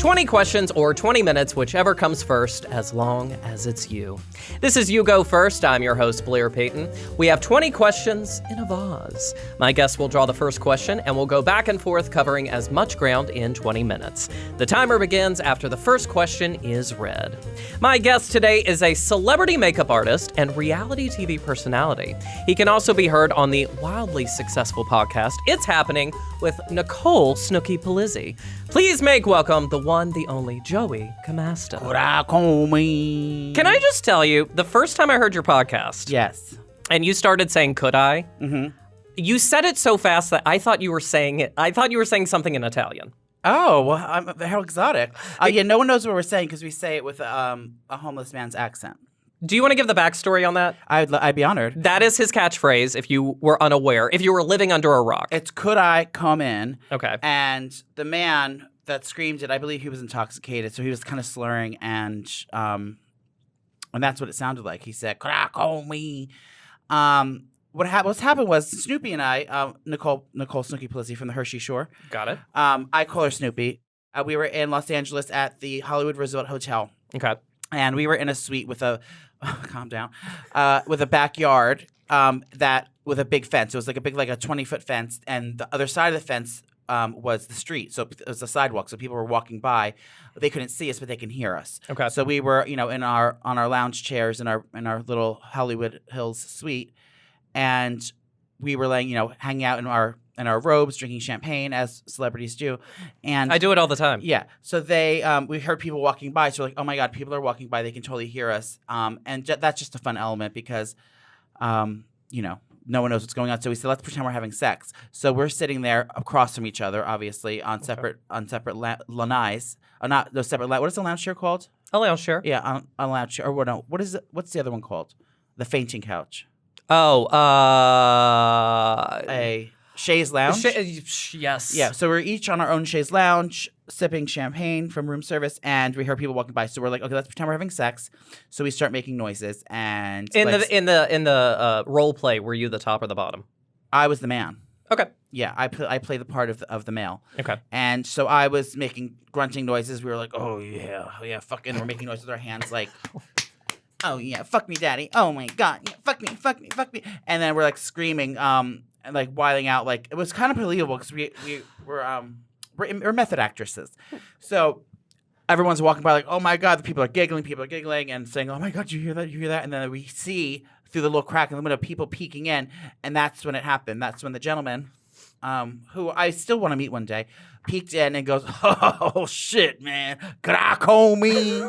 20 questions or 20 minutes, whichever comes first, as long as it's you. This is You Go First. I'm your host, Blair Payton. We have 20 questions in a vase. My guest will draw the first question, and we'll go back and forth covering as much ground in 20 minutes. The timer begins after the first question is read. My guest today is a celebrity makeup artist and reality TV personality. He can also be heard on the wildly successful podcast It's Happening with Nicole Snooki Joey. Please make welcome the one, the only Joey Camasta. Can I just tell you, the first time I heard your podcast, Yes. and you started saying "could I," Mm-hmm. you said it so fast that I thought you were saying it. I thought you were saying something in Italian. Oh, well, how exotic. Yeah, no one knows what we're saying because we say it with a homeless man's accent. Do you want to give the backstory on that? I'd be honored. That is his catchphrase. If you were unaware, if you were living under a rock. It's could I come in? Okay. And the man that screamed it, I believe he was intoxicated, so he was kind of slurring, and that's what it sounded like. He said, "Could I come in?" What's happened was Snoopy and I, Nicole Snooki Joey from the Hershey Shore. Got it. I call her Snoopy. We were in Los Angeles at the Hollywood Resort Hotel. Okay. And we were in a suite with calm down, with a backyard with a big fence. It was like a 20-foot fence, and the other side of the fence was the street. So it was a sidewalk. So people were walking by, they couldn't see us, but they can hear us. Okay. So we were, on our lounge chairs in our little Hollywood Hills suite, and we were hanging out in our robes, drinking champagne as celebrities do. And I do it all the time. Yeah. So we heard people walking by. So we're like, oh my God, people are walking by. They can totally hear us. And that's just a fun element because, no one knows what's going on. So we said, let's pretend we're having sex. So we're sitting there across from each other, obviously, on separate lanais. Not those separate. What is the lounge chair called? A lounge chair. Yeah, on a lounge chair. Or what? No, what is it? What's the other one called? The fainting couch. Oh, A chaise lounge. Yes. Yeah. So we're each on our own chaise lounge, sipping champagne from room service, and we heard people walking by. So we're like, okay, let's pretend we're having sex. So we start making noises, and In the role play, were you the top or the bottom? I was the man. Okay. Yeah, I play the part of the male. Okay. And so I was making grunting noises. We were like, oh yeah, fucking. We're making noises with our hands like, oh yeah, fuck me, daddy. Oh my God, yeah, fuck me. And then we're like screaming, and like wiling out. Like it was kind of believable because we're method actresses. So everyone's walking by like, oh my God, the people are giggling and saying, oh my God, you hear that? And then we see through the little crack in the window people peeking in, and that's when it happened. That's when the gentleman, who I still want to meet one day, peeked in and goes, oh shit, man, could I call me?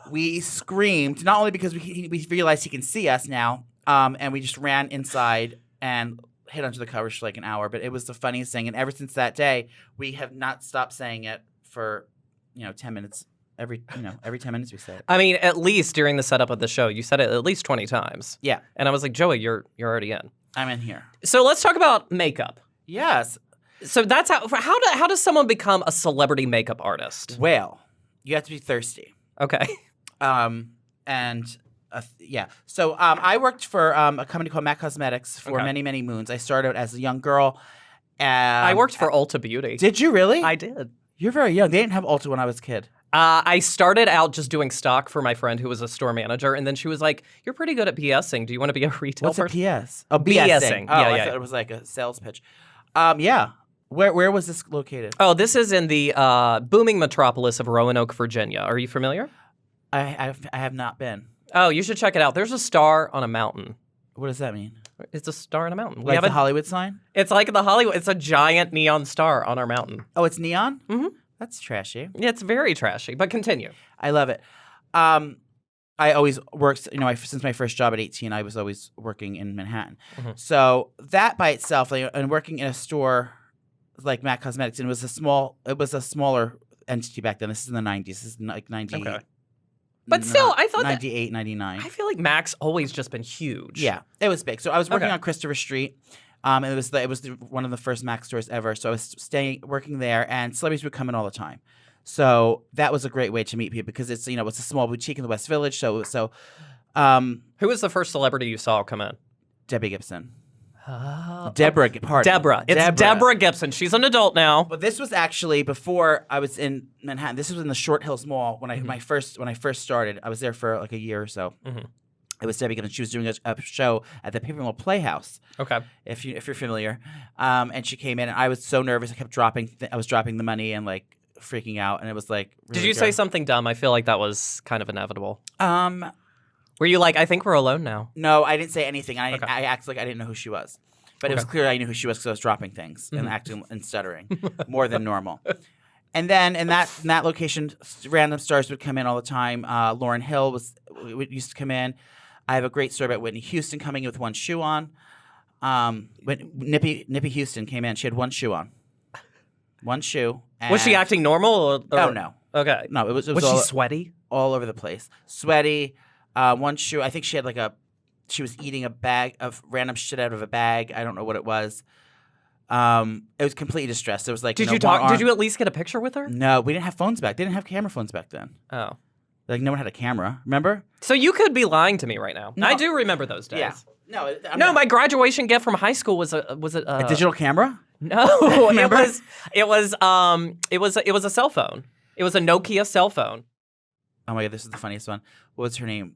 We screamed, not only because we realized he can see us now, and we just ran inside and hid under the covers for like an hour. But it was the funniest thing, and ever since that day, we have not stopped saying it for 10 minutes. Every 10 minutes we say it. I mean, at least during the setup of the show, you said it at least 20 times. Yeah. And I was like, Joey, you're already in. I'm in here. So let's talk about makeup. Yes. So that's how does someone become a celebrity makeup artist? Well, you have to be thirsty. Okay. Yeah. So I worked for a company called MAC Cosmetics for many, many moons. I started as a young girl. I worked for Ulta Beauty. Did you really? I did. You're very young. They didn't have Ulta when I was a kid. I started out just doing stock for my friend who was a store manager, and then she was like, "You're pretty good at BSing. Do you want to be a retail person?" What's a PS? Oh, BSing. Oh, I thought it was like a sales pitch. Yeah. Where was this located? Oh, this is in the booming metropolis of Roanoke, Virginia. Are you familiar? I have not been. Oh, you should check it out. There's a star on a mountain. What does that mean? It's a star on a mountain. Like the Hollywood sign? It's like the Hollywood. It's a giant neon star on our mountain. Oh, it's neon? Mm-hmm. That's trashy. Yeah, it's very trashy, but continue. I love it. I always worked, since my first job at 18, I was always working in Manhattan. Mm-hmm. So that by itself, and working in a store like MAC Cosmetics, and it was a smaller entity back then. This is in the 90s. This is like 90. Okay. But still, I thought 98, 99. I feel like Mac's always just been huge. Yeah, it was big. So I was working on Christopher Street. And it was one of the first MAC stores ever. So I was working there, and celebrities would come in all the time. So that was a great way to meet people because it's it's a small boutique in the West Village. So who was the first celebrity you saw come in? Debbie Gibson. Deborah. Deborah. It's Deborah Gibson. She's an adult now. But this was actually before I was in Manhattan. This was in the Short Hills Mall when I first started. I was there for like a year or so. It was Debbie Gibson. She was doing a show at the Paper Mill Playhouse. Okay. If you're familiar, and she came in, and I was so nervous. I kept dropping. I was dropping the money and like freaking out, and it was like. Really Did you say something dumb? I feel like that was kind of inevitable. Were you like, I think we're alone now? No, I didn't say anything. I acted like I didn't know who she was. But it was clear I knew who she was because I was dropping things and acting and stuttering more than normal. And then in that location, random stars would come in all the time. Lauryn Hill used to come in. I have a great story about Whitney Houston coming in with one shoe on. When Nippy Houston came in, she had one shoe on. One shoe. Was she acting normal? Or? Oh, no. Okay. No, it was Was she sweaty? All over the place. Sweaty. One shoe. I think she had she was eating a bag of random shit out of a bag. I don't know what it was. It was completely distressed. It was like, did you talk? Did you at least get a picture with her? No, we didn't have phones back. They didn't have camera phones back then. Oh. Like no one had a camera. Remember? So you could be lying to me right now. No. I do remember those days. Yeah. No, my graduation gift from high school was a digital camera? No, it was a cell phone. It was a Nokia cell phone. Oh my God, this is the funniest one. What was her name?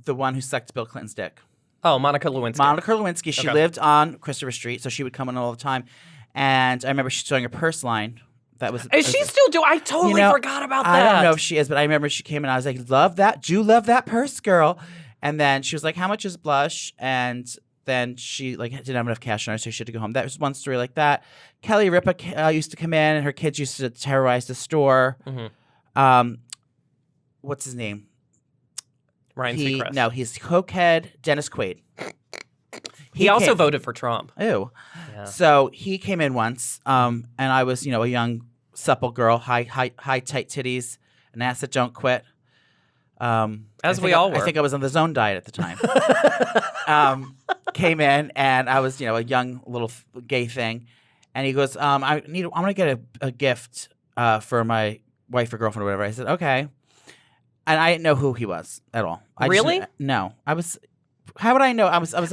The one who sucked Bill Clinton's dick. Oh, Monica Lewinsky. Monica Lewinsky. She lived on Christopher Street, so she would come in all the time. And I remember she's showing her purse line. Is she still doing? I totally forgot about that. I don't know if she is, but I remember she came in and I was like, love that. Do you love that purse, girl? And then she was like, how much is blush? And then she didn't have enough cash on her, so she had to go home. That was one story like that. Kelly Ripa used to come in, and her kids used to terrorize the store. What's his name? Ryan Seacrest. No, he's cokehead Dennis Quaid. He also voted for Trump. Ew. Yeah. So he came in once, and I was, a young, supple girl, high tight titties, an ass that don't quit. As we all were. I think I was on the Zone diet at the time. Came in, and I was, a young little gay thing, and he goes, I'm gonna get a gift for my wife or girlfriend or whatever. I said, okay. And I didn't know who he was at all. Really? No. I was. How would I know? I was 18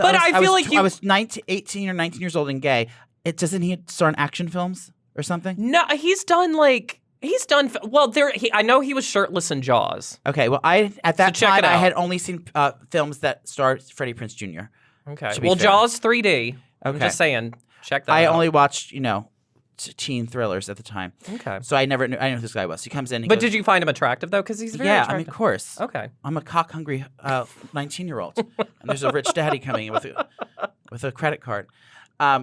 or 19 years old and gay. Doesn't he star in action films or something? No, he's done. Well, I know he was shirtless in Jaws. Okay. Well, at that time I had only seen films that starred Freddie Prinze Jr. Okay. Well, fair. Jaws 3D. Okay. I'm just saying. Check that out. I only watched, teen thrillers at the time. Okay. So I never knew. I didn't know who this guy was. He comes in. Did you find him attractive though? Because he's very attractive. I mean, of course. Okay. I'm a cock hungry 19-year-old, and there's a rich daddy coming in with a credit card.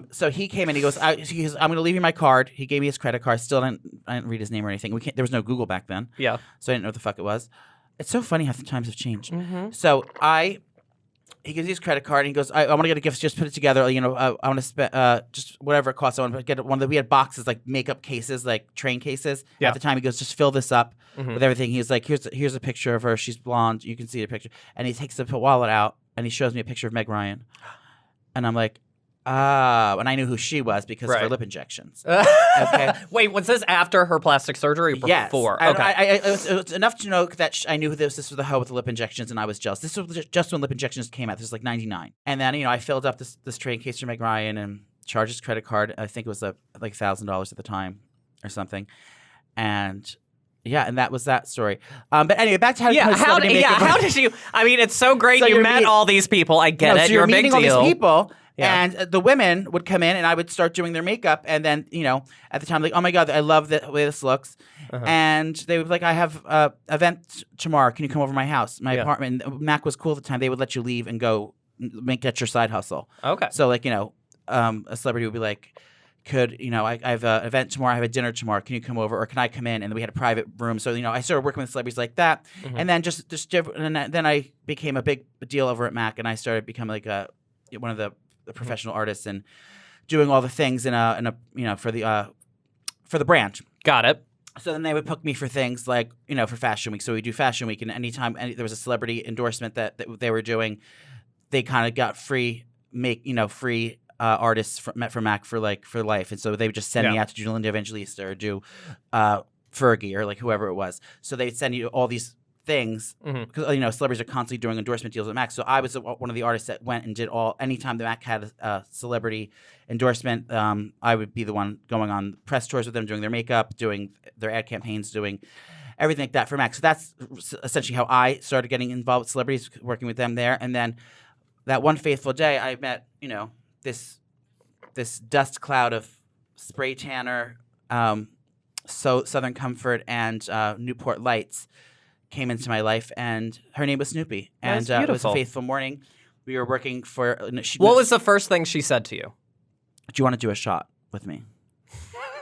So he came in. He goes, I'm going to leave you my card. He gave me his credit card. Still I didn't read his name or anything. There was no Google back then. Yeah. So I didn't know what the fuck it was. It's so funny how the times have changed. Mm-hmm. So he gives me his credit card, and he goes, I want to get a gift. Just put it together. I want to spend just whatever it costs. I want to get one that we had boxes, like makeup cases, like train cases. Yeah. At the time, he goes, just fill this up with everything. He's like, here's a picture of her. She's blonde. You can see the picture. And he takes the wallet out, and he shows me a picture of Meg Ryan. And I'm like, and I knew who she was because of her lip injections. Okay. Wait, was this after her plastic surgery or before? Yes. Okay. It was enough to know that I knew this was the hoe with the lip injections, and I was jealous. This was just when lip injections came out. This was like 99. And then, I filled up this train case for Meg Ryan and charged his credit card. I think it was like $1,000 at the time or something. And yeah, and that was that story. But anyway, back to how did you? I mean, it's so great you met all these people. I get it. So you're a big meeting deal. All these people. Yeah. And the women would come in, and I would start doing their makeup. And then, at the time, like, oh my God, I love the way this looks. And they would be like, I have an event tomorrow. Can you come over to my house, my apartment? And Mac was cool at the time. They would let you leave and go make that your side hustle. Okay. So, like, a celebrity would be like, I have an event tomorrow. I have a dinner tomorrow. Can you come over, or can I come in? And we had a private room. So, I started working with celebrities like that. And then then I became a big deal over at Mac, and I started becoming like one of the professional artists and doing all the things for the brand. Got it. So then they would book me for things like, for Fashion Week. So we do Fashion Week, and anytime there was a celebrity endorsement that they were doing, they kind of got free artists from Mac for life. And so they would just send me out to do Linda Evangelista or do Fergie or like whoever it was. So they'd send you all these things because celebrities are constantly doing endorsement deals with Mac. So I was one of the artists that went and did anytime the Mac had a celebrity endorsement, I would be the one going on press tours with them, doing their makeup, doing their ad campaigns, doing everything like that for Mac. So that's essentially how I started getting involved with celebrities, working with them there. And then that one fateful day, I met this dust cloud of spray tanner, Southern Comfort, and Newport Lights came into my life, and her name was Snoopy. And it was a fateful morning. We were working for... What was the first thing she said to you? Do you want to do a shot with me?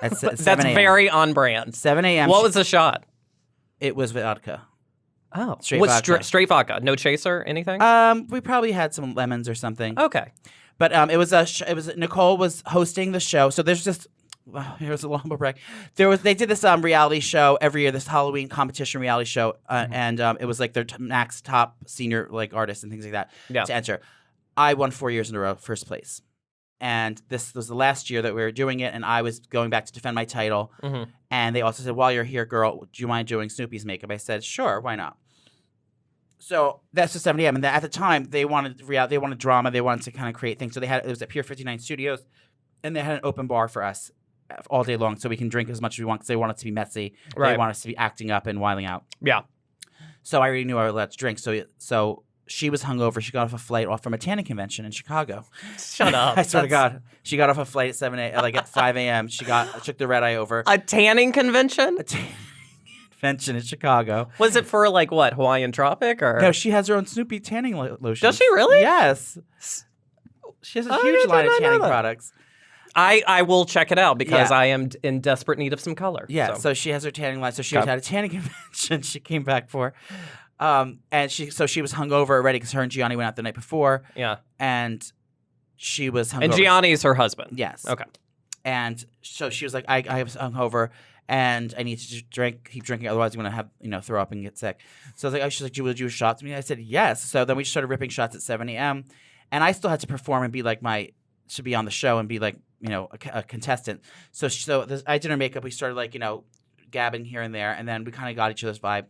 That's very on brand. 7 a.m. What was the shot? It was vodka. Oh. Straight vodka. Straight vodka? No chaser? Anything? We probably had some lemons or something. Okay. But it was Nicole was hosting the show. So there's just... here's a long break. They did this reality show every year, this Halloween competition reality show, and it was like their Mac's top senior artists and things like that to enter. I won 4 years in a row, first place, and this was the last year that we were doing it, and I was going back to defend my title. And they also said, "While you're here, girl, do you mind doing Snoopy's makeup?" I said, "Sure, why not?" So that's the 7 a.m. And at the time, they wanted drama, they wanted to kind of create things. So it was at Pier 59 Studios, and they had an open bar for us all day long, so we can drink as much as we want because they want it to be messy. Right. They want us to be acting up and wilding out. Yeah. So I already knew I was allowed to drink. So she was hungover. She got off a flight from a tanning convention in Chicago. Shut up. I swear to God. She got off a flight at 5 a.m. She took the red eye over. A tanning convention? A tanning convention in Chicago. Was it for what, Hawaiian Tropic or? No, she has her own Snoopy tanning lotion. Does she really? Yes. She has a huge line of tanning products. I will check it out because I am in desperate need of some color. Yeah, so she has her tanning line. So she had a tanning convention she came back for. And she was hungover already because her and Gianni went out the night before. Yeah. And she was hungover. And Gianni is her husband. Yes. Okay. And so she was like, I was hungover and I need to keep drinking, otherwise I'm going to have, throw up and get sick. So I was like, she's like, will you do a shot to me? I said, yes. So then we just started ripping shots at 7 a.m. And I still had to perform and be to be on the show and be a contestant. So I did her makeup. We started gabbing here and there, and then we kind of got each other's vibe.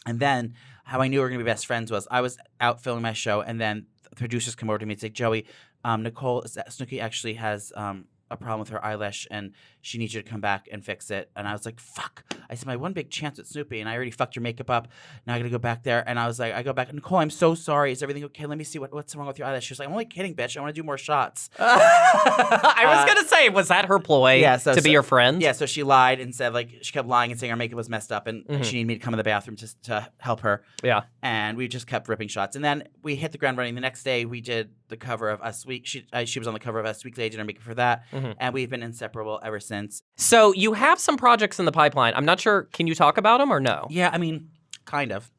And then how I knew we were gonna be best friends was I was out filming my show, and then the producers come over to me and say, "Joey, Snooki actually has a problem with her eyelash, and she needs you to come back and fix it." And I was like, "Fuck!" I said, "My one big chance at Snoopy, and I already fucked your makeup up. Now I got to go back there." And I was like, I go back, "Nicole, I'm so sorry. Is everything okay? Let me see what's wrong with your eyelash." She was like, "I'm only kidding, bitch. I want to do more shots." I was gonna say, was that her ploy to be your friend? Yeah. So she lied and said she kept lying and saying her makeup was messed up, and she needed me to come in the bathroom to help her. Yeah. And we just kept ripping shots, and then we hit the ground running. The next day, we did the cover of Us Week. She was on the cover of Us Weekly. I did her makeup for that, and we've been inseparable ever since. So you have some projects in the pipeline. I'm not sure. Can you talk about them or no? Yeah, I mean, kind of.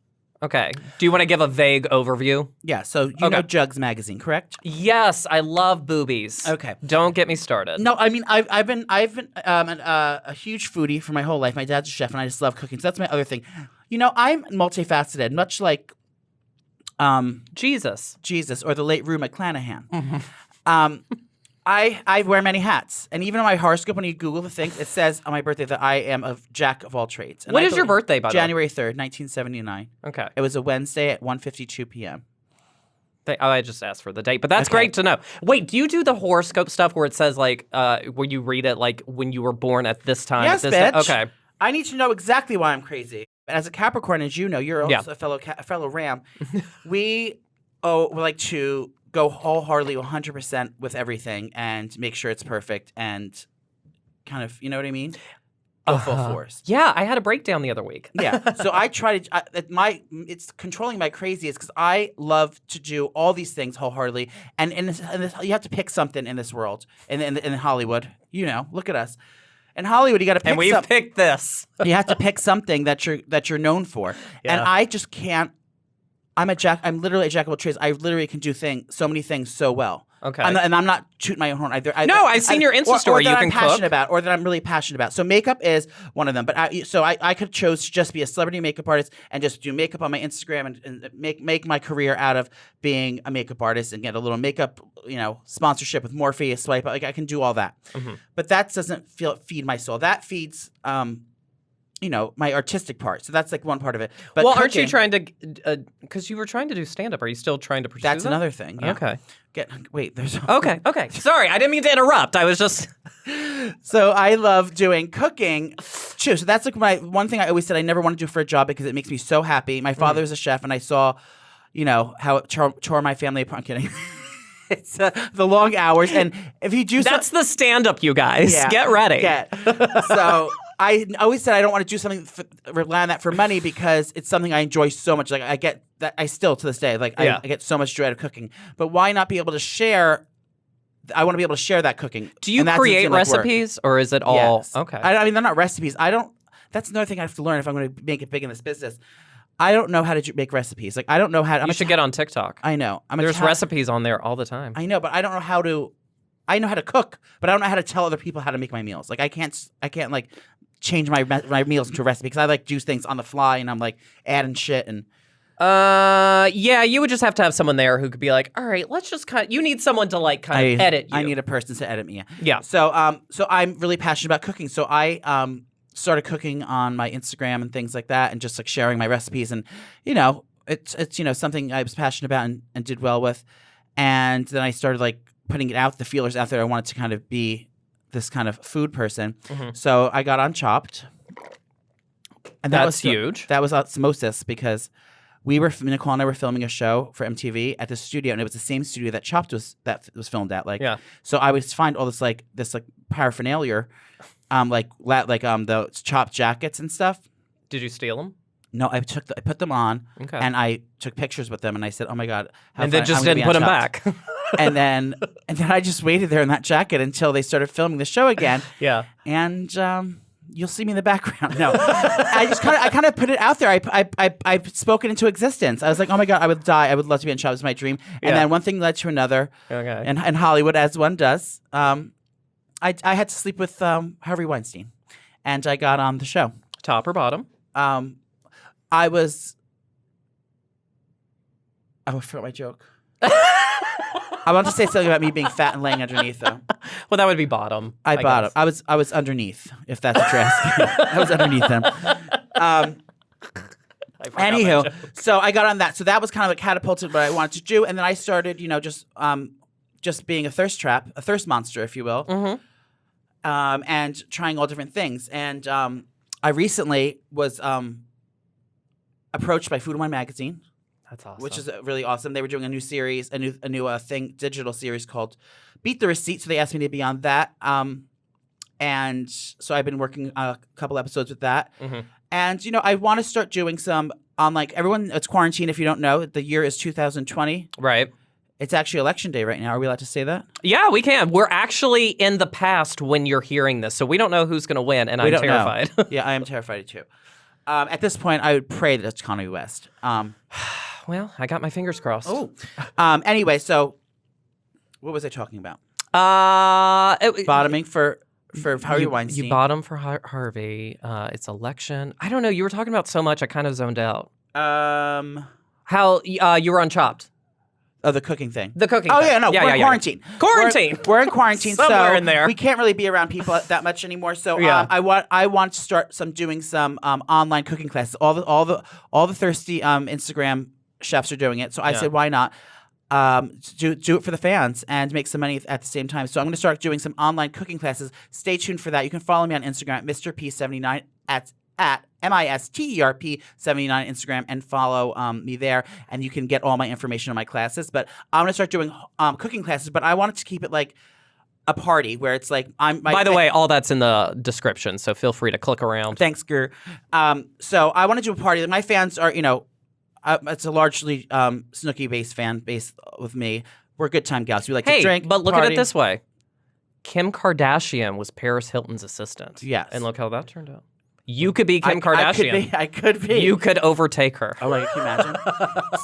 Okay. Do you want to give a vague overview? Yeah. So you know Jugs magazine, correct? Yes, I love boobies. Okay. Don't get me started. No, I mean I've been a huge foodie for my whole life. My dad's a chef, and I just love cooking. So that's my other thing. I'm multifaceted, much like Jesus or the late Rue McClanahan. I wear many hats, and even on my horoscope, when you Google the thing, it says on my birthday that I am a jack of all trades. And what is your birthday, by the way? January 3rd, 1979. Okay. It was a Wednesday at 1:52 p.m. I just asked for the date, but that's great to know. Wait, do you do the horoscope stuff where it says where you read it when you were born at this time? Yes, at this bitch. Time? Okay. I need to know exactly why I'm crazy. As a Capricorn, as you know, you're also a fellow Ram. We like to go wholeheartedly 100% with everything and make sure it's perfect and kind of, you know what I mean? Go full force. Yeah, I had a breakdown the other week. Yeah. So I try to, it's controlling my craziest because I love to do all these things wholeheartedly. And you have to pick something in this world, in Hollywood. Look at us. In Hollywood, you got to pick something. And we've picked this. You have to pick something that you're known for. Yeah. And I just can't. I'm literally a jack of all trades. I literally can do so many things so well. Okay. And I'm not tooting my own horn either. I've seen your Insta story. You can cook. Or that I'm really passionate about. So makeup is one of them. But I could chose to just be a celebrity makeup artist and just do makeup on my Instagram and make my career out of being a makeup artist and get a little makeup, sponsorship with Morphe, a swipe. I can do all that. Mm-hmm. But that doesn't feed my soul. That feeds my artistic part. So that's like one part of it. But well, cooking, aren't you trying to? Because you were trying to do stand up. Are you still trying to pursue That's that? another thing. Yeah. Okay. There's Okay. Sorry, I didn't mean to interrupt. I was just. So I love doing cooking too. So that's like my one thing I always said I never want to do for a job because it makes me so happy. My father was a chef, and I saw, how it tore my family apart. I'm kidding. It's the long hours, and if you do, That's the stand up, you guys. Yeah. Get ready. So I always said I don't want to do something rely on that for money because it's something I enjoy so much. Like I get that I still to this day I get so much joy out of cooking. But why not be able to share? I want to be able to share that cooking. Do you create recipes or is it all Yes. okay? I mean, they're not recipes. I don't. That's another thing I have to learn if I'm going to make it big in this business. I don't know how to make recipes. Like I don't know how. You should get on TikTok. I know. There's recipes on there all the time. I know, but I don't know how to. I know how to cook, but I don't know how to tell other people how to make my meals. Like I can't like change my meals into a recipe because I like do things on the fly and I'm like adding shit and. Yeah, you would just have to have someone there who could be like, all right, let's just you need someone to like kind of edit you. I need a person to edit me. Yeah. So I'm really passionate about cooking. So I started cooking on my Instagram and things like that, and just like sharing my recipes, and it's something I was passionate about and did well with, and then I started like putting it out, the feelers out there. I wanted to kind of be this kind of food person, so I got on Chopped, and that's huge. That was osmosis because. Nicole and I were filming a show for MTV at the studio, and it was the same studio that Chopped was filmed at. So I would find all this paraphernalia, the Chopped jackets and stuff. Did you steal them? No, I put them on, and I took pictures with them, and I said, "Oh my god!" And then just didn't put them back. and then I just waited there in that jacket until they started filming the show again. Yeah, and you'll see me in the background. No, I kind of put it out there. I spoke it into existence. I was like, oh my god, I would die. I would love to be in Chopped. It was my dream. And then one thing led to another. Okay. And in Hollywood, as one does, I had to sleep with Harvey Weinstein, and I got on the show. Top or bottom? I forgot my joke. I want to say something about me being fat and laying underneath, though. Well, that would be bottom. I bottom. I was underneath, if that's what you're asking. I was underneath them. Anywho, so I got on that. So that was kind of like catapulted what I wanted to do, and then I started, just being a thirst monster, if you will, and trying all different things. And I recently was approached by Food and Wine magazine. That's awesome. Which is really awesome. They were doing a new series, a new digital series called Beat the Receipt. So they asked me to be on that. And so I've been working a couple episodes with that. And, I want to start doing some on everyone. It's quarantine. If you don't know, the year is 2020. Right. It's actually election day right now. Are we allowed to say that? Yeah, we can. We're actually in the past when you're hearing this. So we don't know who's going to win. And I'm terrified. Yeah, I am terrified too. At this point, I would pray that it's Kanye West. Well, I got my fingers crossed. Oh. Anyway, so what was I talking about? Bottoming for Harvey Weinstein. You bottom for Harvey. It's election. I don't know. You were talking about so much, I kind of zoned out. How you were on Chopped. Oh, the cooking thing. The cooking thing. Yeah, we're in quarantine. Quarantine. We're in quarantine, Somewhere so in there. We can't really be around people that much anymore. So I want to start doing some online cooking classes. All the thirsty Instagram chefs are doing it. So I said, why not do it for the fans and make some money at the same time? So I'm going to start doing some online cooking classes. Stay tuned for that. You can follow me on Instagram at Mr. P79 at MISTERP 79 Instagram and follow me there, and you can get all my information on my classes. But I'm gonna start doing cooking classes, but I wanted to keep it like a party where it's like By the way, all that's in the description, so feel free to click around. Thanks, Gur. So I want to do a party. My fans are, it's a largely Snooki based fan base with me. We're good time gals. We like to drink. But look party. at it this way: Kim Kardashian was Paris Hilton's assistant. Yes, and look how that turned out. You could be Kim Kardashian. I could be. You could overtake her. Oh, can you imagine?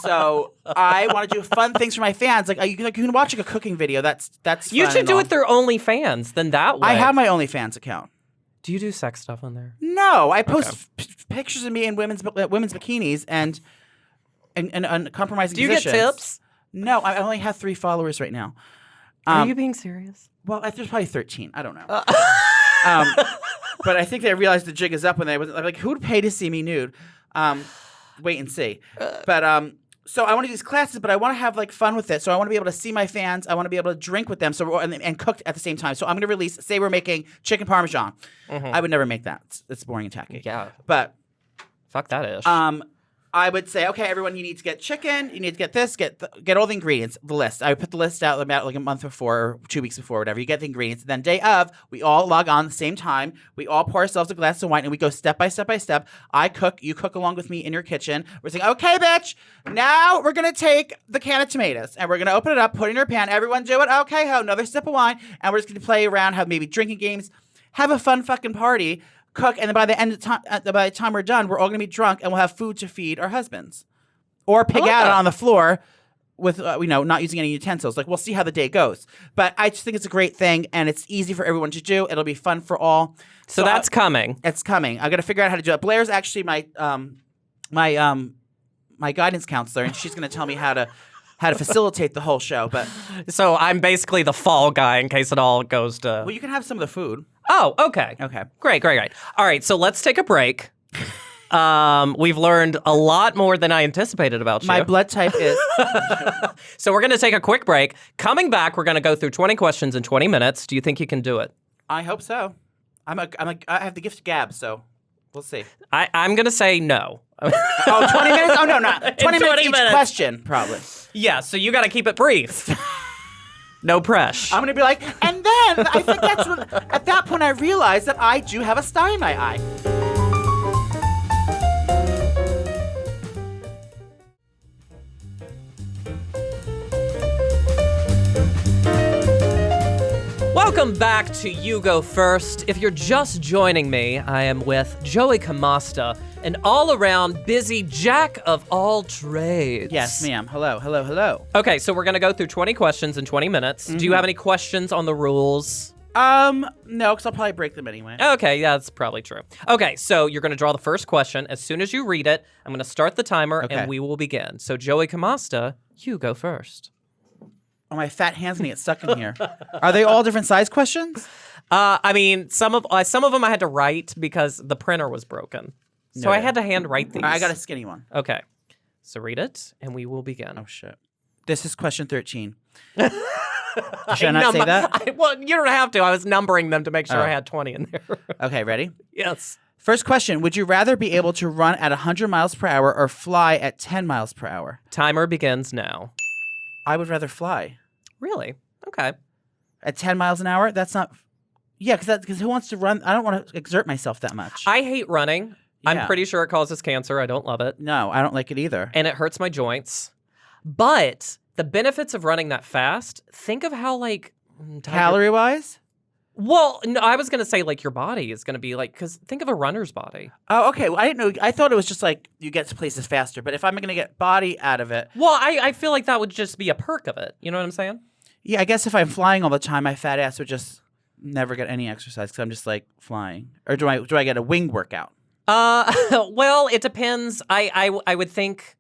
So I want to do fun things for my fans. Like you can watch a cooking video. That's You fun should do it through OnlyFans. Then that way. I have my OnlyFans account. Do you do sex stuff on there? No, I post pictures of me in women's bikinis and compromising positions. Do you get tips? No, I only have 3 followers right now. Are you being serious? Well, there's probably 13. I don't know. But I think they realized the jig is up when they was like, who would pay to see me nude? Wait and see. But so I want to do these classes, but I want to have like fun with it. So I want to be able to see my fans. I want to be able to drink with them. So and cook at the same time. So I'm going to release. Say we're making chicken parmesan. I would never make that. It's boring and tacky. Yeah. But fuck that ish. I would say, okay, everyone, you need to get chicken. You need to get this. Get all the ingredients. The list. I would put the list out about like a month before, or 2 weeks before, whatever. You get the ingredients. Then day of, we all log on at the same time. We all pour ourselves a glass of wine, and we go step by step by step. I cook. You cook along with me in your kitchen. We're saying, okay, bitch. Now we're gonna take the can of tomatoes and we're gonna open it up, put it in your pan. Everyone do it. Okay, have another sip of wine, and we're just gonna play around, have maybe drinking games, have a fun fucking party. Cook, and then by the end of time, by the time we're done, we're all gonna be drunk, and we'll have food to feed our husbands, or pig out on the floor with not using any utensils. Like, we'll see how the day goes. But I just think it's a great thing, and it's easy for everyone to do. It'll be fun for all. So that's coming. It's coming. I got to figure out how to do it. Blair's actually my guidance counselor, and she's gonna tell me how to facilitate the whole show. But So I'm basically the fall guy in case it all goes to. well, you can have some of the food. Oh, okay. Okay. Great. All right, so let's take a break. We've learned a lot more than I anticipated about you. My blood type is. So we're going to take a quick break. Coming back, we're going to go through 20 questions in 20 minutes. Do you think you can do it? I hope so. I have the gift of gab, so we'll see. I'm going to say no. 20 minutes? Oh, no, not 20 minutes each question, probably. Yeah, so you got to keep it brief. No pressure. I'm going to be like, and then I think that's when, at that point, I realized that I do have a star in my eye. Welcome back to You Go First. If you're just joining me, I am with Joey Camasta, an all-around busy jack of all trades. Yes, ma'am. Hello. Okay, so we're going to go through 20 questions in 20 minutes. Do you have any questions on the rules? No, because I'll probably break them anyway. Okay, yeah, that's probably true. Okay, so you're going to draw the first question. As soon as you read it, I'm going to start the timer, and we will begin. So, Joey Camasta, you go first. Oh, my fat hand's gonna get stuck in here. Are they all different size questions? I mean, some of them I had to write because the printer was broken. So I had to hand write these. I got a skinny one. Okay. So read it, and we will begin. Oh, shit. This is question 13. Should I not say that? Well, you don't have to. I was numbering them to make sure I had 20 in there. Okay, ready? Yes. First question. Would you rather be able to run at 100 miles per hour or fly at 10 miles per hour? Timer begins now. I would rather fly. Really? Okay. At 10 miles an hour? That's not... Yeah, because who wants to run? I don't want to exert myself that much. I hate running. Yeah. I'm pretty sure it causes cancer. I don't love it. No, I don't like it either. And it hurts my joints. But the benefits of running that fast, think of how, like... Calorie-wise? Well, no, I was going to say, like, your body is going to be, like... Because think of a runner's body. Oh, okay. Well, I didn't know. I thought it was just, like, you get to places faster. But if I'm going to get body out of it... Well, I feel like that would just be a perk of it. You know what I'm saying? Yeah, I guess if I'm flying all the time, my fat ass would just never get any exercise because I'm just, like, flying. Or do I get a wing workout? Well, it depends. I would think,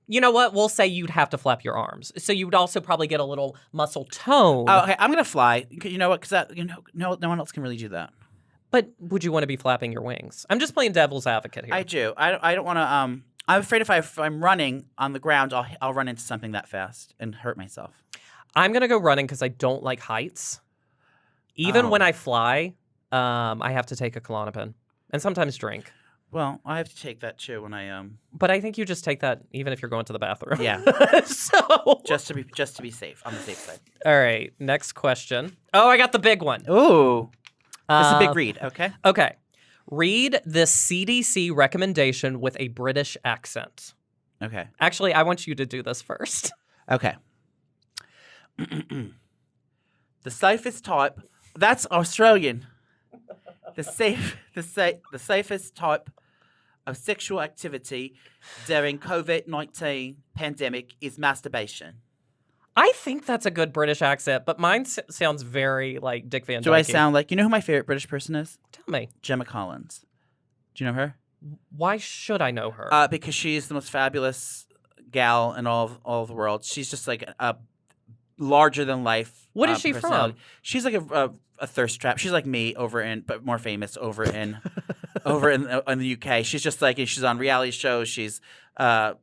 you know what? We'll say you'd have to flap your arms. So you would also probably get a little muscle tone. Oh, okay. I'm going to fly. You know what? Because no one else can really do that. But would you want to be flapping your wings? I'm just playing devil's advocate here. I do. I don't want to, I'm afraid if I'm running on the ground, I'll run into something that fast and hurt myself. I'm going to go running because I don't like heights. Even when I fly, I have to take a Klonopin. And sometimes drink. Well, I have to take that too when I But I think you just take that even if you're going to the bathroom. Yeah. So just to be safe, on the safe side. All right, next question. Oh, I got the big one. Ooh. This is a big read, okay? Okay. Read the CDC recommendation with a British accent. Okay. Actually, I want you to do this first. Okay. The safest type. That's Australian. The safest type of sexual activity during COVID-19 pandemic is masturbation. I think that's a good British accent, but mine sounds very like Dick Van Dyke. Do I sound like, you know who my favorite British person is? Tell me. Gemma Collins. Do you know her? Why should I know her? Because she's the most fabulous gal in all of the world. She's just like a larger than life. What is she personality. from? She's like a thirst trap. She's like me but more famous over in the UK. She's just like she's on reality shows. She's a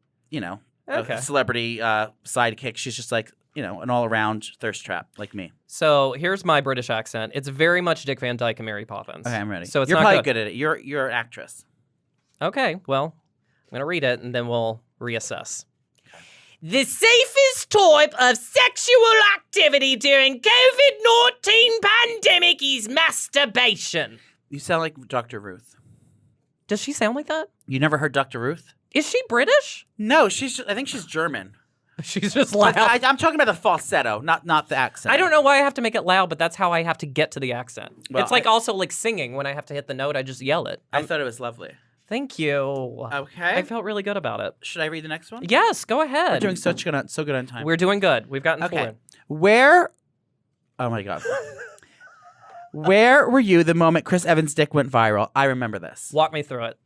celebrity sidekick. She's just like an all around thirst trap like me. So here's my British accent. It's very much Dick Van Dyke and Mary Poppins. Okay, I'm ready. So you're not probably good at it. You're an actress. Okay, well, I'm gonna read it and then we'll reassess. The safest type of sexual activity during COVID-19 pandemic is masturbation. You sound like Dr. Ruth. Does she sound like that? You never heard Dr. Ruth? Is she British? No, I think she's German. She's just loud. I'm talking about the falsetto, not the accent. I don't know why I have to make it loud, but that's how I have to get to the accent. Well, it's like also like singing. When I have to hit the note, I just yell it. I thought it was lovely. Thank you. Okay. I felt really good about it. Should I read the next one? Yes, go ahead. We're doing so good on time. We're doing good. We've gotten okay. forward. Where? Oh my God. Where were you the moment Chris Evans' dick went viral? I remember this. Walk me through it.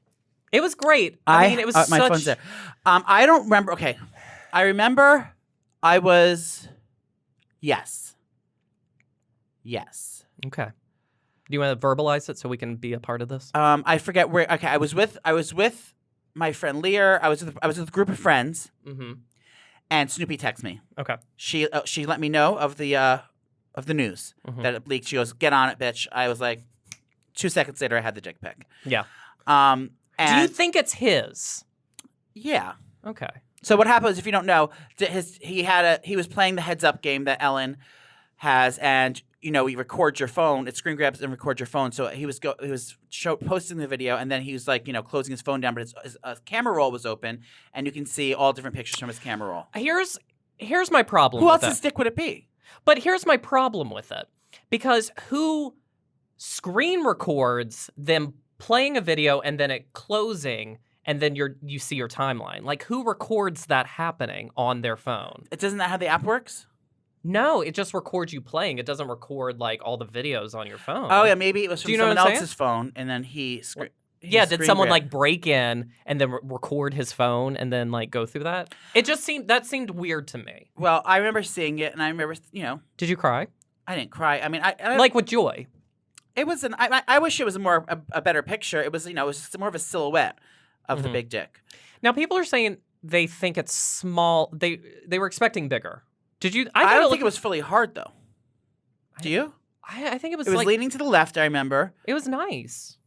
It was great. I mean, it was my such... phone's there. I don't remember. Okay. I remember I was... Yes. Okay. Do you want to verbalize it so we can be a part of this? I forget where... Okay, I was with my friend Lear. I was with a group of friends. Mm-hmm. And Snoopy texted me. Okay. She let me know of the news that it leaked. She goes, "Get on it, bitch." I was like, 2 seconds later, I had the dick pic. Yeah. And do you think it's his? Yeah. Okay. So what happened was, if you don't know, he was playing the heads up game that Ellen has, and you record your phone. It screen grabs and records your phone. So he was posting the video, and then he was like closing his phone down, but his camera roll was open, and you can see all different pictures from his camera roll. Here's my problem. Who with else's dick would it be? But here's my problem with it, because who screen records them playing a video and then it closing, and then you see your timeline? Like, who records that happening on their phone? Isn't that how the app works? No, it just records you playing. It doesn't record like all the videos on your phone. Oh yeah, maybe it was from someone else's else's phone, and then he did someone like break in and then record his phone and then like go through that? That seemed weird to me. Well, I remember seeing it, and I remember Did you cry? I didn't cry. I mean, I like with joy. It was I wish it was a better picture. It was it was just more of a silhouette of the big dick. Now people are saying they think it's small. They were expecting bigger. Did you? I don't think it was fully hard though. Do you? I think it was. It was leaning to the left. I remember. It was nice.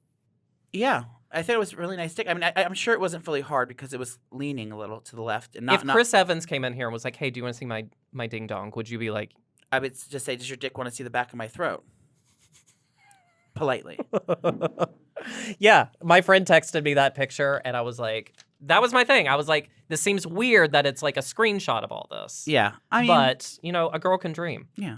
Yeah, I thought it was a really nice dick. I mean, I'm sure it wasn't fully hard because it was leaning a little to the left. And if Chris Evans came in here and was like, "Hey, do you want to see my ding dong?" Would you be like? I would just say, "Does your dick want to see the back of my throat?" Politely. Yeah, my friend texted me that picture, and I was like, that was my thing. I was like, this seems weird that it's like a screenshot of all this. Yeah, I mean, but a girl can dream. Yeah.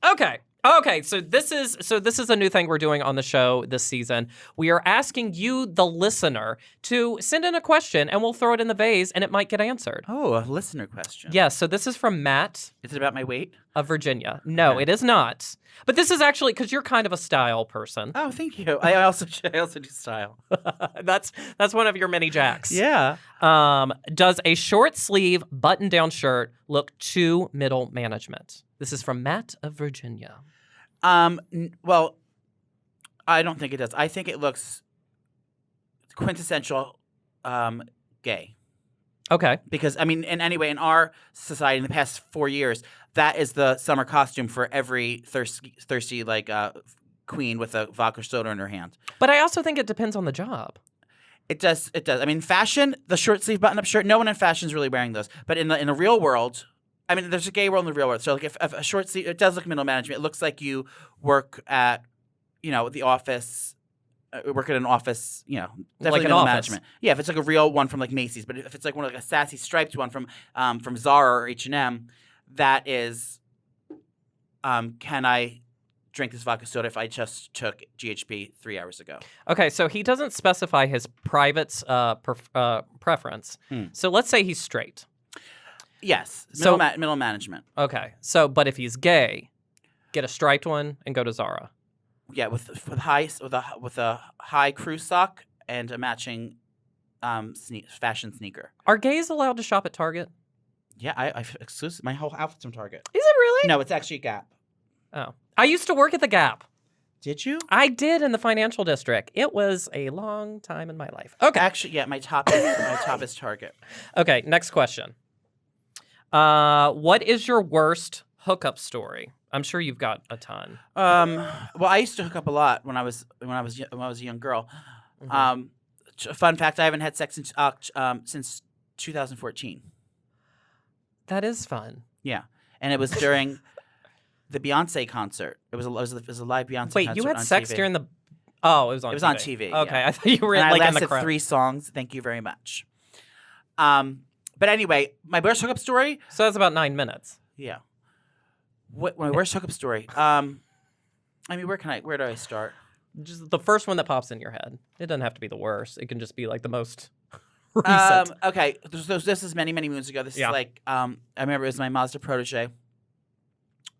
Okay, so this is a new thing we're doing on the show this season. We are asking you, the listener, to send in a question, and we'll throw it in the vase, and it might get answered. Oh, a listener question. Yes, so this is from Matt. Is it about my weight? Of Virginia. No, okay. It is not. But this is actually, because you're kind of a style person. Oh, thank you. I also do style. That's one of your many jacks. Yeah. Does a short sleeve button-down shirt look too middle management? This is from Matt of Virginia. Well, I don't think it does. I think it looks quintessential gay. Okay. Because, I mean, in our society in the past 4 years, that is the summer costume for every thirsty like queen with a vodka soda in her hand. But I also think it depends on the job. It does. I mean, fashion, the short sleeve button up shirt, no one in fashion is really wearing those. But in the real world, I mean, there's a gay world in the real world. So like if a short sleeve, it does look middle management. It looks like you work at, the office. Work at an office, definitely like an middle office. management. Yeah, if it's like a real one from like Macy's, but if it's like one of like a sassy striped one from Zara or H&M, that is, can I drink this vodka soda if I just took GHB 3 hours ago? Okay, so he doesn't specify his private preference. So let's say he's straight. Yes, middle management. Okay, so but if he's gay, get a striped one and go to Zara. Yeah, with a high crew sock and a matching fashion sneaker. Are gays allowed to shop at Target? Yeah, I exclusive. My whole outfit's from Target. Is it really? No, it's actually Gap. Oh. I used to work at the Gap. Did you? I did in the financial district. It was a long time in my life. Okay. Actually, yeah, my top is Target. Okay, next question. What is your worst hookup story? I'm sure you've got a ton. Well, I used to hook up a lot when I was a young girl. Fun fact: I haven't had sex since 2014. That is fun. Yeah, and it was during the Beyonce concert. It was a live Beyonce. Wait, concert you had on sex TV. during the? Oh, it was on. It was TV. on TV. Okay, Yeah. I thought you were And I like in the lasted crowd. 3 songs. Thank you very much. But anyway, my worst hookup story. So that's about 9 minutes. Yeah. What my worst hookup story? I mean, where do I start? Just the first one that pops in your head. It doesn't have to be the worst. It can just be like the most recent. Okay. This is many moons ago. This is like I remember it was my Mazda protege,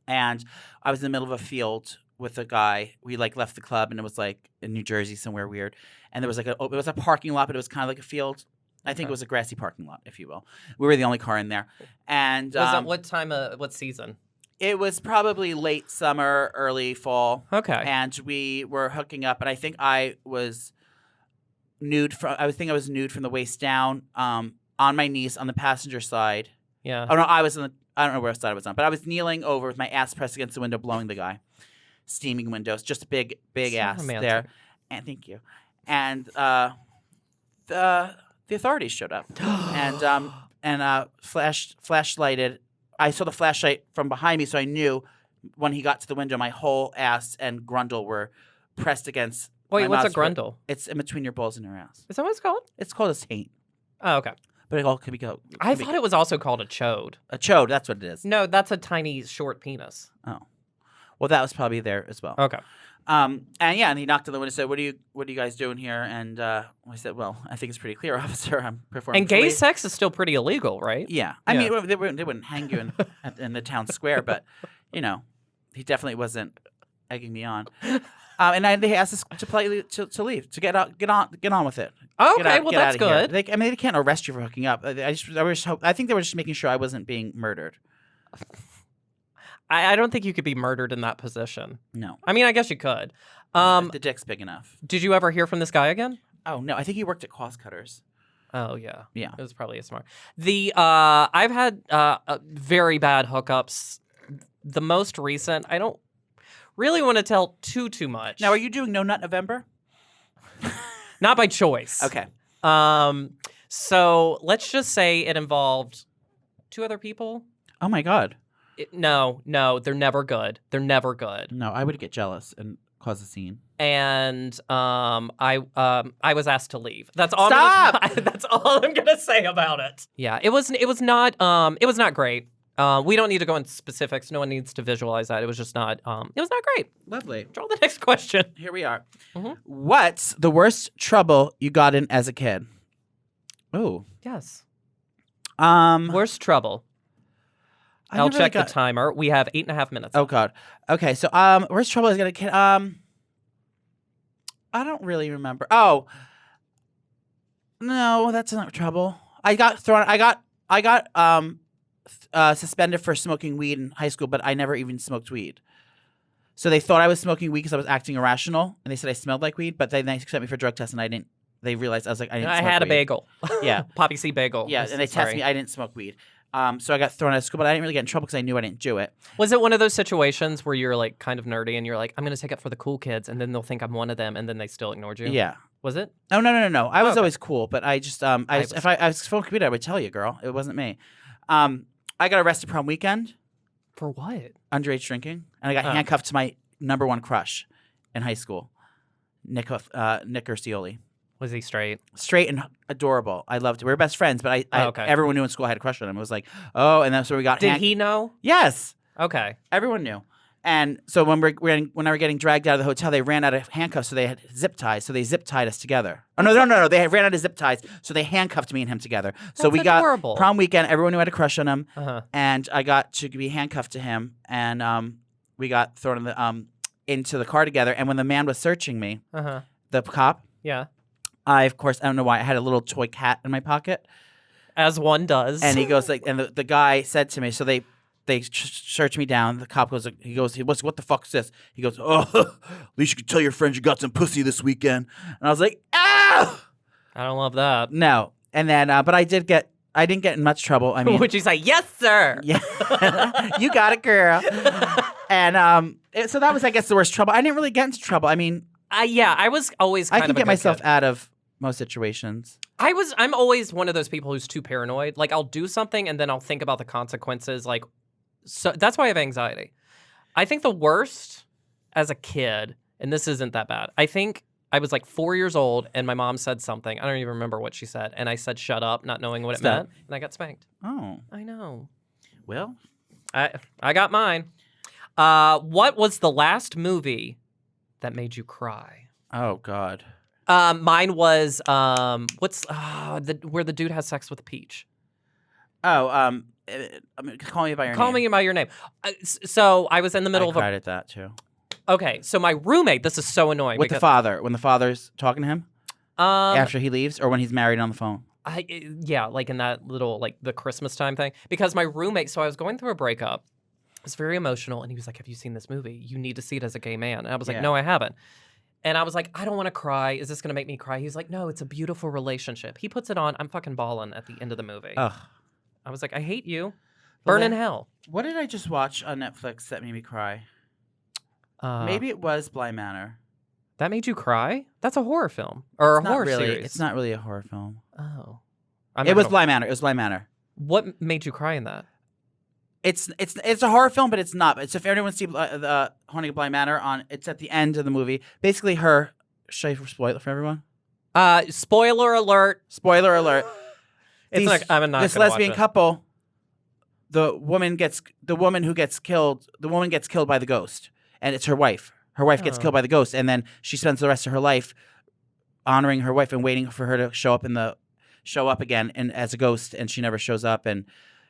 and I was in the middle of a field with a guy. We like left the club, and it was like in New Jersey somewhere weird, and there was like it was a parking lot, but it was kind of like a field. I think it was a grassy parking lot, if you will. We were the only car in there, and Was that what time? What season? it was probably late summer, early fall. Okay. And we were hooking up, and I think I was nude from the waist down, on my knees on the passenger side. Yeah. Oh no, I don't know where side I was on, but I was kneeling over with my ass pressed against the window, blowing the guy, steaming windows, just a big So ass romantic. there. And thank you. And the authorities showed up and flashlighted. I saw the flashlight from behind me, so I knew when he got to the window, my whole ass and grundle were pressed against. Wait, my what's a mouth. grundle? It's in between your balls and your ass. Is that what it's called? It's called a taint, Oh, okay. but it all could be called. I thought it was also called a chode. A chode. That's what it is. No, that's a tiny, short penis. Oh, well, that was probably there as well. Okay. And he knocked on the window and said, "What are you guys doing here?" And I said, "Well, I think it's pretty clear, officer. I'm performing." And gay sex is still pretty illegal, right? Yeah, I mean, they wouldn't hang you in the town square, but he definitely wasn't egging me on. And they asked us to politely to leave, to get on with it. Okay, well, that's good. They can't arrest you for hooking up. I think they were just making sure I wasn't being murdered. I don't think you could be murdered in that position. No, I mean, I guess you could. the dick's big enough. Did you ever hear from this guy again? Oh no, I think he worked at Cost Cutters. Oh, yeah. Yeah. It was probably a smart. I've had very bad hookups. The most recent, I don't really want to tell too much. Now, are you doing No Nut November? Not by choice. Okay. So let's just say it involved 2 other people. Oh my God. No, they're never good. They're never good. No, I would get jealous and cause a scene. And I was asked to leave. That's all. Stop! That's all I'm gonna say about it. Yeah, it was not great. We don't need to go into specifics. No one needs to visualize that. It was just not. It was not great. Lovely. Draw the next question. Here we are. Mm-hmm. What's the worst trouble you got in as a kid? Oh. Yes. Um. Worst trouble. I I'll never really check the timer. We have 8.5 minutes. Oh God. Okay. So worst trouble I got a kid. I don't really remember. Oh. No, that's not trouble. I got suspended for smoking weed in high school, but I never even smoked weed. So they thought I was smoking weed because I was acting irrational, and they said I smelled like weed. But then they sent me for a drug test, and I didn't. They realized I was like, I didn't. I smoke had a weed. bagel. Yeah, poppy seed bagel. Yeah, and they tested me. I didn't smoke weed. So I got thrown out of school, but I didn't really get in trouble because I knew I didn't do it. Was it one of those situations where you're like kind of nerdy and you're like, I'm going to take it for the cool kids, and then they'll think I'm one of them, and then they still ignored you? Yeah. Was it? Oh no. I was okay. always cool, but I just if I was smoking weed, I would tell you, girl. It wasn't me. I got arrested prom weekend. For what? Underage drinking, and I got handcuffed to my number one crush in high school, Nick Urcioli. Was he straight? Straight and adorable. I loved it. We were best friends, but okay. Everyone knew in school I had a crush on him. It was like, oh, and that's where we got. Did he know? Yes. Okay. Everyone knew. And so when I were getting dragged out of the hotel, they ran out of handcuffs, so they had zip ties. So they zip tied us together. Oh no! They ran out of zip ties, so they handcuffed me and him together. So we adorable. got prom weekend. Everyone knew I had a crush on him, and I got to be handcuffed to him, and we got thrown into the car together. And when the man was searching me, the cop, yeah, I don't know why, I had a little toy cat in my pocket. As one does. And he goes like, and the guy said to me, so they search me down. The cop goes, what the fuck is this? He goes, oh, at least you can tell your friends you got some pussy this weekend. And I was like, ah, I don't love that. no. And then, but I didn't get in much trouble. I mean, would you say, yes, sir? Yeah, you got it, girl. And so that was, I guess, the worst trouble. I didn't really get into trouble. I mean, I was always kind I can of a get good myself kid. out of most situations. I'm always one of those people who's too paranoid. Like, I'll do something and then I'll think about the consequences. Like, so that's why I have anxiety. I think the worst as a kid, and this isn't that bad, I think I was like 4 years old and my mom said something. I don't even remember what she said. And I said, shut up, not knowing what it meant. And I got spanked. Oh. I know. Well. I got mine. What was the last movie that made you cry? Oh, God. Mine was where the dude has sex with Peach. Oh, Call Me By Your Name. Call Me By Your Name. So I was in the middle I of cried at that, too. Okay, so my roommate, this is so annoying. With the father, when the father's talking to him after he leaves, or when he's married on the phone. Like in that little, like the Christmas time thing. Because my roommate, so I was going through a breakup. It was very emotional, and he was like, have you seen this movie? You need to see it as a gay man. And I was like, no, I haven't. And I was like, I don't want to cry. Is this going to make me cry? He's like, no, it's a beautiful relationship. He puts it on. I'm fucking bawling at the end of the movie. Ugh. I was like, I hate you. Burn in hell. What did I just watch on Netflix that made me cry? Maybe it was Bly Manor. That made you cry? That's a horror film. Or a horror series. It's not really a horror film. Oh. It was Bly Manor. It was Bly Manor. What made you cry in that? It's a horror film, but it's not. It's if anyone see the Haunting of Bly Manor it's at the end of the movie. Basically, should I spoil it for everyone? Spoiler alert. Spoiler alert. I'm not. This lesbian couple. The woman gets killed by the ghost, and it's her wife. Her wife gets killed by the ghost, and then she spends the rest of her life honoring her wife and waiting for her to show up again and as a ghost, and she never shows up, and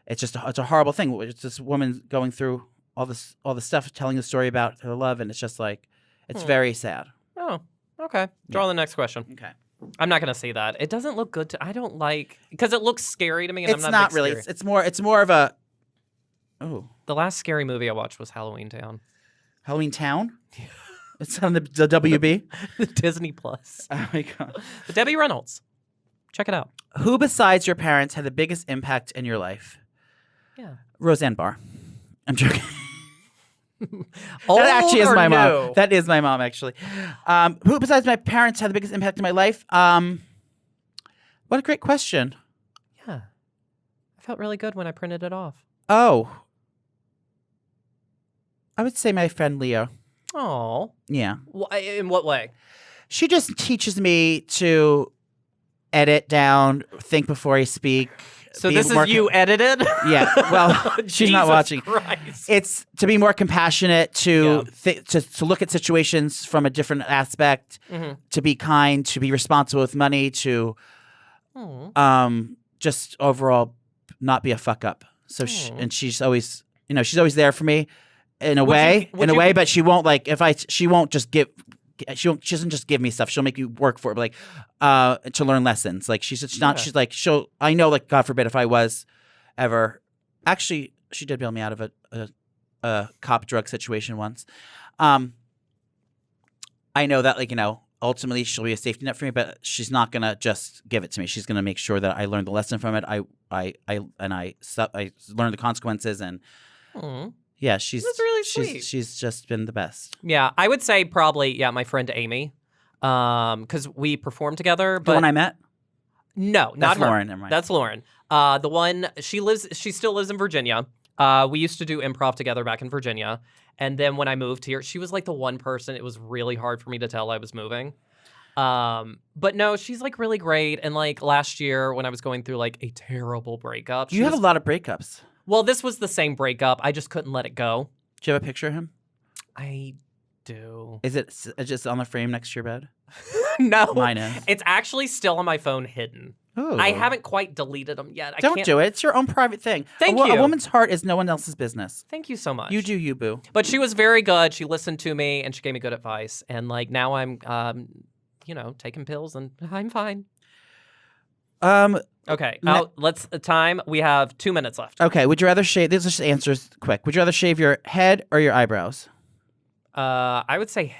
it's a horrible thing. It's this woman going through all this stuff, telling the story about her love, and it's just like it's very sad. Oh, okay. Draw the next question. Okay. I'm not gonna see that. It doesn't look good I don't like because it looks scary to me. And It's I'm not really. Scary. It's more of a. Oh. The last scary movie I watched was Halloween Town. Halloween Town? It's on the WB? The Disney Plus. Oh my God. With Debbie Reynolds. Check it out. Who besides your parents had the biggest impact in your life? Yeah. Roseanne Barr. I'm joking. Old That actually is or my new? mom. That is my mom, actually. Who besides my parents had the biggest impact in my life? What a great question. Yeah. I felt really good when I printed it off. Oh. I would say my friend Leo. Oh. Yeah. In what way? She just teaches me to edit down, think before I speak. So this is you edited? Yeah. Well, she's not watching. Christ. It's to be more compassionate, to look at situations from a different aspect, to be kind, to be responsible with money, to just overall not be a fuck up. So she's always there for me in a way, but she won't she doesn't just give me stuff. She'll make you work for it, but to learn lessons. Like she's like I know, like, God forbid if I was ever, actually she did bail me out of a cop drug situation once. I know that ultimately she'll be a safety net for me, but she's not gonna just give it to me. She's gonna make sure that I learn the lesson from it. I learn the consequences, and yeah, that's really sweet. She's just been the best. Yeah, I would say probably my friend Amy, because we performed together. But the one I met? No, That's not her. Lauren. Never mind. That's Lauren. The one she still lives in Virginia. We used to do improv together back in Virginia, and then when I moved here, she was like the one person. It was really hard for me to tell I was moving. But no, she's like really great. And like last year when I was going through like a terrible breakup, You have a lot of breakups. Well, this was the same breakup. I just couldn't let it go. Do you have a picture of him? I do. Is it just on the frame next to your bed? No. Mine is. It's actually still on my phone hidden. Ooh. I haven't quite deleted them yet. Don't do it. It's your own private thing. Thank you. A woman's heart is no one else's business. Thank you so much. You do you, boo. But she was very good. She listened to me and she gave me good advice. And like now I'm, taking pills and I'm fine. Okay, let's time. We have 2 minutes left. Okay, would you rather shave? These are just answers quick. Would you rather shave your head or your eyebrows? I would say.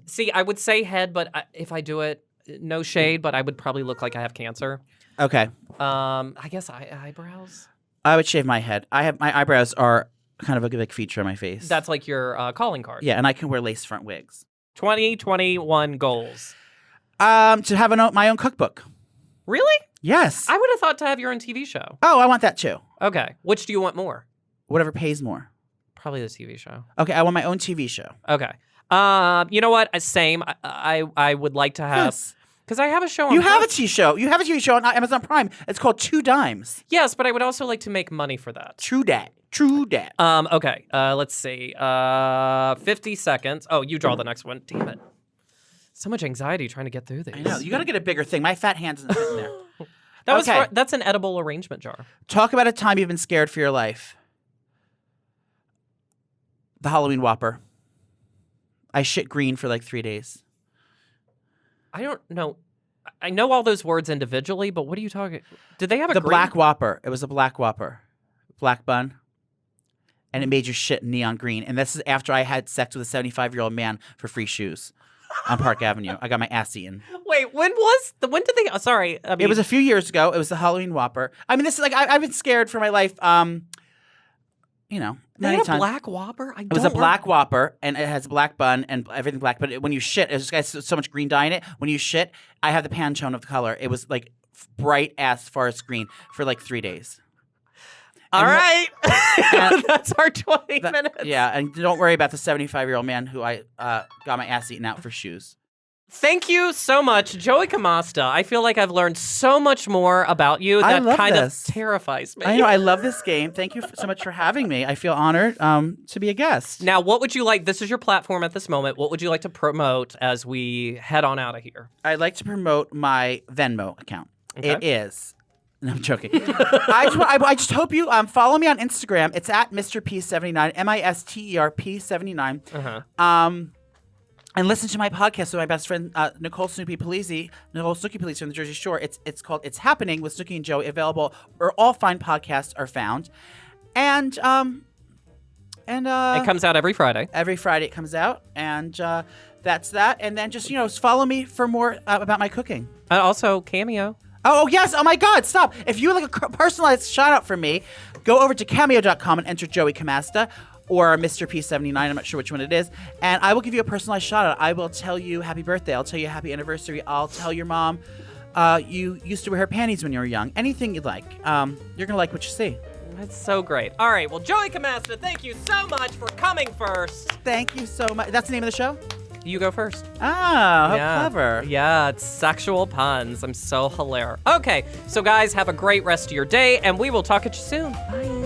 See, I would say head, but if I do it, no shade, but I would probably look like I have cancer. Okay. I guess eyebrows. I would shave my head. My eyebrows are kind of a big feature on my face. That's like your calling card. Yeah, and I can wear lace front wigs. 2021 goals. To have my own cookbook. Really? Yes. I would have thought to have your own TV show. Oh, I want that too. Okay. Which do you want more? Whatever pays more. Probably the TV show. Okay, I want my own TV show. Okay. You know what? Same. I would like to have. Yes. Because I have a show on You have a TV show. You have a TV show on Amazon Prime. It's called Two Dimes. Yes, but I would also like to make money for that. True dat. Okay. Let's see. 50 seconds. Oh, you draw the next one. Damn it. So much anxiety trying to get through these. I know. You got to get a bigger thing. My fat hands isn't fitting there. That's an edible arrangement jar. Talk about a time you've been scared for your life. The Halloween Whopper. I shit green for like 3 days. I don't know. I know all those words individually, but what are you talking? Did they have a The green? Black Whopper. It was a Black Whopper. Black bun. And it made your shit neon green. And this is after I had sex with a 75-year-old man for free shoes on Park Avenue. I got my ass eaten. Wait, when did they? Sorry, I mean, it was a few years ago. It was the Halloween Whopper. I mean, this is like I've been scared for my life. They many had a times. Black Whopper. It was a Black Whopper, and it has a black bun and everything black. But when you shit, it just got so much green dye in it. When you shit, I have the Pantone of the color. It was like bright ass forest green for like 3 days. All right, that's our 20 minutes. Yeah, and don't worry about the 75-year-old man who I got my ass eaten out for shoes. Thank you so much, Joey Camasta. I feel like I've learned so much more about you that kind of terrifies me. I know. I love this game. Thank you so much for having me. I feel honored to be a guest. Now, what would you like? This is your platform at this moment. What would you like to promote as we head on out of here? I'd like to promote my Venmo account. Okay. It is. No, I'm joking. I just hope you follow me on Instagram. It's at Mr. P79, MisterP79. And listen to my podcast with my best friend Nicole Snooki Polizzi from the Jersey Shore. It's called It's Happening with Snooki and Joey. Available where all fine podcasts are found. And it comes out every Friday. Every Friday it comes out, and that's that. And then just follow me for more about my cooking. Also Cameo. Oh, yes. Oh, my God. Stop. If you would like a personalized shout out from me, go over to cameo.com and enter Joey Camasta or Mr. P79. I'm not sure which one it is. And I will give you a personalized shout out. I will tell you happy birthday. I'll tell you happy anniversary. I'll tell your mom you used to wear her panties when you were young. Anything you'd like. You're going to like what you see. That's so great. All right. Well, Joey Camasta, thank you so much for coming first. Thank you so much. That's the name of the show? You go first. Oh, how clever. Yeah, it's sexual puns. I'm so hilarious. Okay, so guys, have a great rest of your day, and we will talk at you soon. Bye.